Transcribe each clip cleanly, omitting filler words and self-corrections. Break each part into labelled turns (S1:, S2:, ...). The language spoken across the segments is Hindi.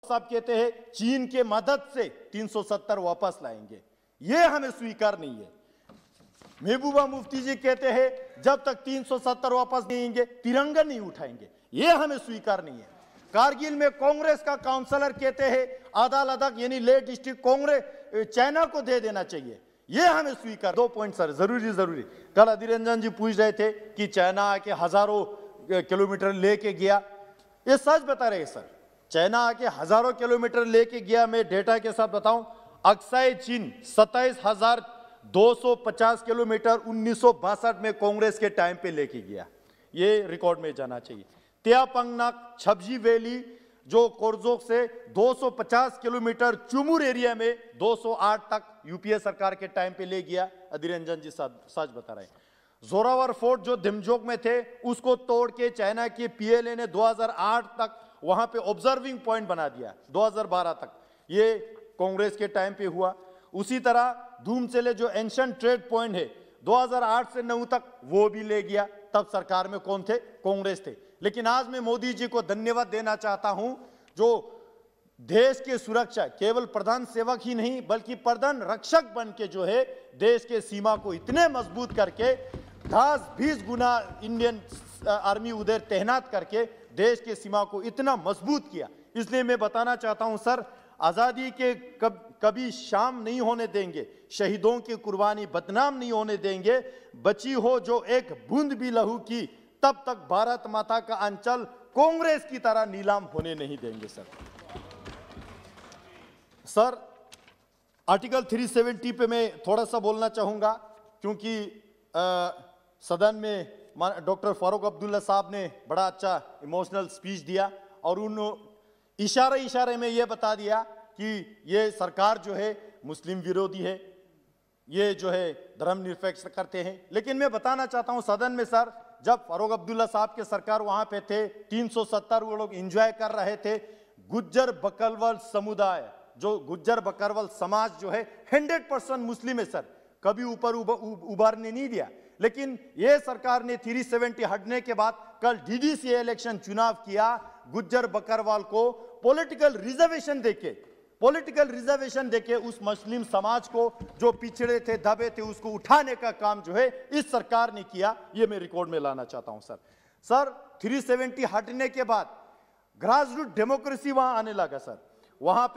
S1: साहब कहते हैं चीन के मदद से 370 वापस लाएंगे, ये हमें स्वीकार नहीं है। महबूबा मुफ्ती जी कहते हैं जब तक 370 वापस नहीं आएंगे तिरंगा नहीं उठाएंगे, ये हमें स्वीकार नहीं है। कारगिल में कांग्रेस का काउंसलर कहते हैं आधा लद्दाख यानी लेह डिस्ट्रिक्ट कांग्रेस चाइना को दे देना चाहिए, ये हमें स्वीकार। 2 पॉइंट सर जरूरी। कल अधीर रंजन जी पूछ रहे थे कि चाइना आके हजारों किलोमीटर लेके गया, ये सच बता रहे सर, चाइना आके हजारों किलोमीटर लेके गया। मैं डेटा के साथ बताऊं, अक्साई चीन 27,250 किलोमीटर 1962 में कांग्रेस के टाइम पे लेके गया, ये रिकॉर्ड में जाना चाहिए। त्यापंगनाक छबजी वैली जो कोरजोक से 250 किलोमीटर चुमुर एरिया में 208 तक यूपीए सरकार के टाइम पे ले गया, अधीर रंजन जी सच बता रहे हैं। जोरावर फोर्ट जो धिमजोक में थे उसको तोड़ के चाइना के पीएलए ने 2008 तक वहां पे ऑब्जर्विंग पॉइंट बना दिया, 2012 तक, ये कांग्रेस के टाइम पे हुआ। उसी तरह धूमचेले जो एंशिएंट ट्रेड पॉइंट है 2008 से 9 तक वो भी ले गया, तब सरकार में कौन थे? कांग्रेस थे। लेकिन आज मैं मोदी जी को धन्यवाद देना चाहता हूं जो देश के सुरक्षा केवल प्रधान सेवक ही नहीं बल्कि प्रधान रक्षक बन के जो है देश के सीमा को इतने मजबूत करके 10-20 गुना इंडियन आर्मी उधर तैनात करके देश के सीमा को इतना मजबूत किया। इसलिए मैं बताना चाहता हूं सर, आजादी के कभी शाम नहीं होने देंगे, शहीदों की कुर्बानी बदनाम नहीं होने देंगे, बची हो जो एक बूंद भी लहू की तब तक भारत माता का अंचल कांग्रेस की तरह नीलाम होने नहीं देंगे। सर आर्टिकल 370 पे मैं थोड़ा सा बोलना चाहूंगा क्योंकि सदन में डॉक्टर फारूक अब्दुल्ला साहब ने बड़ा अच्छा इमोशनल स्पीच दिया और उन इशारे में यह बता दिया कि ये सरकार जो है मुस्लिम विरोधी है, ये जो है धर्मनिरपेक्ष करते हैं। लेकिन मैं बताना चाहता हूं सदन में सर, जब फारूक अब्दुल्ला साहब के सरकार वहां पे थे 370 वो लोग एंजॉय कर रहे थे, गुज्जर बकरवाल समुदाय जो गुज्जर बकरवाल समाज जो है 100% मुस्लिम है सर, कभी ऊपर उभारने नहीं दिया। लेकिन ये सरकार ने 370 हटने के बाद कल डीडीसी इलेक्शन चुनाव किया, गुज्जर बकरवाल को पॉलिटिकल रिजर्वेशन देके उस मुस्लिम समाज को जो पिछड़े थे दबे थे उसको उठाने का काम जो है इस सरकार ने किया, ये मैं रिकॉर्ड में लाना चाहता हूं सर 370 हटने के बाद ग्रास रूट डेमोक्रेसी वहां आने लगा सर। वहां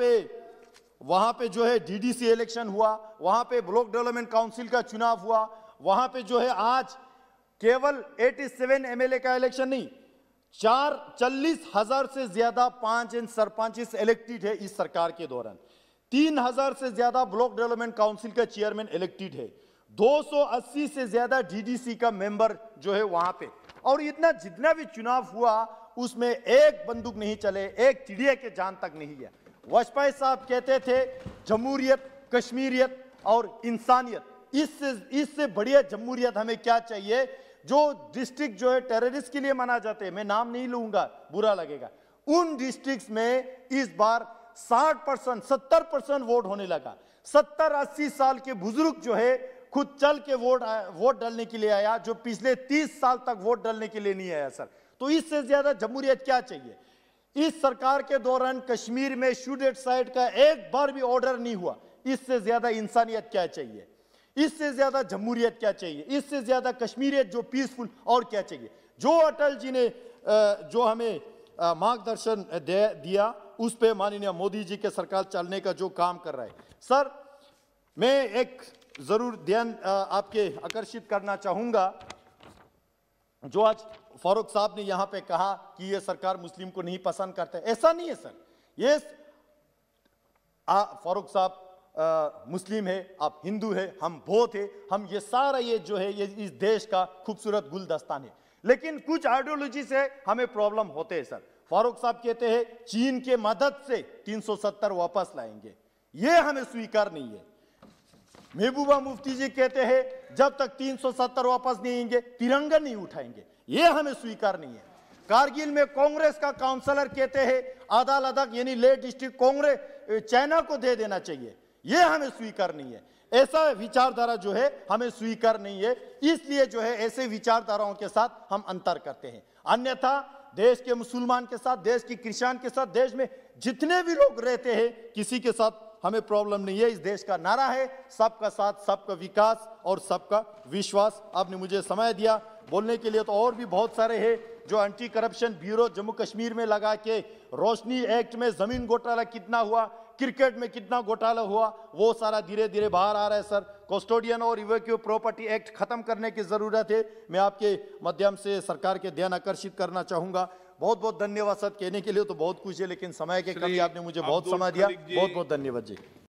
S1: पे जो है डीडीसी इलेक्शन हुआ, वहां पे ब्लॉक डेवलपमेंट काउंसिल का चुनाव हुआ, वहां पे जो है आज केवल 87 एमएलए का इलेक्शन नहीं, 40,000 से ज्यादा पंच एंड सरपंच इलेक्टेड है इस सरकार के दौरान, 3,000 से ज्यादा ब्लॉक डेवलपमेंट काउंसिल का चेयरमैन इलेक्टेड है, 280 से ज्यादा डीडीसी का मेंबर जो है वहां पे। और इतना जितना भी चुनाव हुआ उसमें एक बंदूक नहीं चले, एक चिड़िया के जान तक नहीं गया। वाजपेयी साहब कहते थे जमहूरियत, कश्मीरियत और इंसानियत, इससे बढ़िया जमहूरियत हमें क्या चाहिए। जो डिस्ट्रिक्ट जो है टेररिस्ट के लिए माना जाते हैं, मैं नाम नहीं लूंगा बुरा लगेगा, उन डिस्ट्रिक्ट्स में इस बार 60% 70% वोट होने लगा। 70-80 साल के बुजुर्ग जो है खुद चल के वोट डालने के लिए आया, जो पिछले 30 साल तक वोट डालने के लिए नहीं आया सर। तो इससे ज्यादा जमहूरियत क्या चाहिए। इस सरकार के दौरान कश्मीर में शूट साइड का एक बार भी ऑर्डर नहीं हुआ, इससे ज्यादा इंसानियत क्या चाहिए, इससे ज्यादा जमहूरियत क्या चाहिए, इससे ज्यादा कश्मीरियत जो पीसफुल और क्या चाहिए। जो अटल जी ने जो हमें मार्गदर्शन दिया उस पे माननीय मोदी जी के सरकार चलने का जो काम कर रहा है सर, मैं एक जरूर ध्यान आपके आकर्षित करना चाहूंगा। जो आज फारूक साहब ने यहां पे कहा कि ये सरकार मुस्लिम को नहीं पसंद करता है, ऐसा नहीं है सर। ये फारूक साहब मुस्लिम है, आप हिंदू है, हम बौद्ध है, हम ये सारा ये जो है ये इस देश का खूबसूरत गुलदस्तान है। लेकिन कुछ आइडियोलॉजी से हमें प्रॉब्लम होते हैं सर। फारूक साहब कहते हैं चीन के मदद से 370 वापस लाएंगे, ये हमें स्वीकार नहीं है। महबूबा मुफ्ती जी कहते हैं जब तक 370 वापस नहीं आएंगे तिरंगा नहीं उठाएंगे, ये हमें स्वीकार नहीं है। कारगिल में कांग्रेस का काउंसलर कहते हैं आधा लद्दाख यानी लेह डिस्ट्रिक्ट कांग्रेस चाइना को दे देना चाहिए, ये हमें स्वीकार नहीं है। ऐसा विचारधारा जो है हमें स्वीकार नहीं है, इसलिए जो है ऐसे विचारधाराओं के साथ हम अंतर करते हैं। अन्यथा देश के मुसलमान के साथ, देश की क्रिश्चियन के साथ, देश में जितने भी लोग रहते हैं किसी के साथ हमें प्रॉब्लम नहीं है। इस देश का नारा है सबका साथ, सबका विकास और सबका विश्वास। आपने मुझे समय दिया बोलने के लिए, तो और भी बहुत सारे हैं जो anti corruption bureau Jammu Kashmir में लगा के, रोशनी एक्ट में जमीन घोटाला कितना हुआ, क्रिकेट में कितना घोटाला हुआ, वो सारा धीरे धीरे बाहर आ रहा है। सर, कस्टोडियन और इवैक्यू प्रॉपर्टी एक्ट खत्म करने की जरूरत है। मैं आपके माध्यम से सरकार के ध्यान आकर्षित करना चाहूंगा। बहुत बहुत धन्यवाद सर। कहने के लिए तो बहुत कुछ है, लेकिन समय के कमी, आपने मुझे बहुत समय दिया। बहुत बहुत धन्यवाद जी।